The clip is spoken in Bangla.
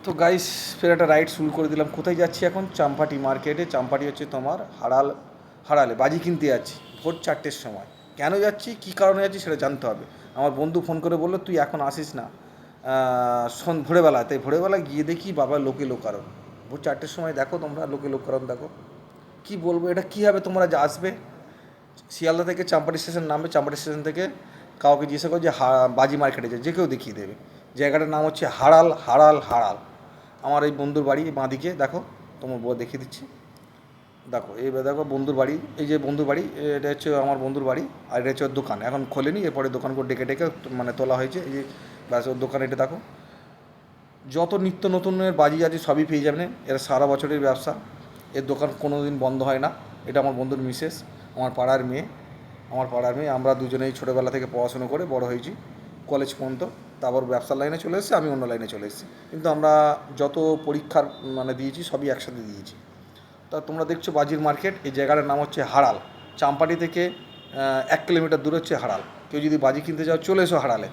তো গাইস ফের একটা রাইড শুরু করে দিলাম। কোথায় যাচ্ছি এখন? চাম্পাটি মার্কেটে। চাম্পাটি হচ্ছে তোমার হারালে বাজি কিনতে যাচ্ছি ভোর 4টের সময়। কেন যাচ্ছি, কী কারণে যাচ্ছি সেটা জানতে হবে। আমার বন্ধু ফোন করে বললো তুই এখন আসিস না, ভোরবেলা। তাই ভোরবেলা গিয়ে দেখি বাবা লোকে লোকারণ। ভোর 4টের সময় দেখো তোমরা লোকে লোকারণ দেখো। কি বলবো, এটা কী হবে? তোমরা যা আসবে শিয়ালদা থেকে চাম্পাটি স্টেশন নামবে, চাম্পাটি স্টেশন থেকে কাউকে জিজ্ঞাসা করো যে বাজি মার্কেটে যে কেউ দেখিয়ে দেবে। জায়গাটার নাম হচ্ছে হাড়াল। আমার এই বন্ধুর বাড়ি বাঁদিকে দেখো, তোমার বউ দেখিয়ে দিচ্ছি। দেখো এইবার দেখো বন্ধুর বাড়ি, এই যে বন্ধুর বাড়ি, এটা হচ্ছে আমার বন্ধুর বাড়ি। আর এটা হচ্ছে ওর দোকান, এখন খোলেনি, এরপরে দোকান করে ডেকে ডেকে মানে তোলা হয়েছে। এই যে ব্যাস ওর দোকান, এটা দেখো যত নিত্য নতুনের বাজি আছে সবই পেয়ে যাবেন। এরা সারা বছরের ব্যবসা, এর দোকান কোনো দিন বন্ধ হয় না। এটা আমার বন্ধুর মিসেস, আমার পাড়ার মেয়ে। আমরা দুজনেই ছোটোবেলা থেকে পড়াশুনো করে বড় হয়েছি কলেজ পর্যন্ত। তারপর ব্যবসার লাইনে চলে এসেছি, আমি অন্য লাইনে চলে এসেছি। কিন্তু আমরা যত পরীক্ষার মানে দিয়েছি সবই একসাথে দিয়েছি। তা তোমরা দেখছো বাজির মার্কেট, এই জায়গাটার নাম হচ্ছে হাড়াল। চাম্পাটি থেকে 1 কিলোমিটার দূরে হচ্ছে হাড়াল। কেউ যদি বাজি কিনতে যাও চলে এসো হাড়ালে।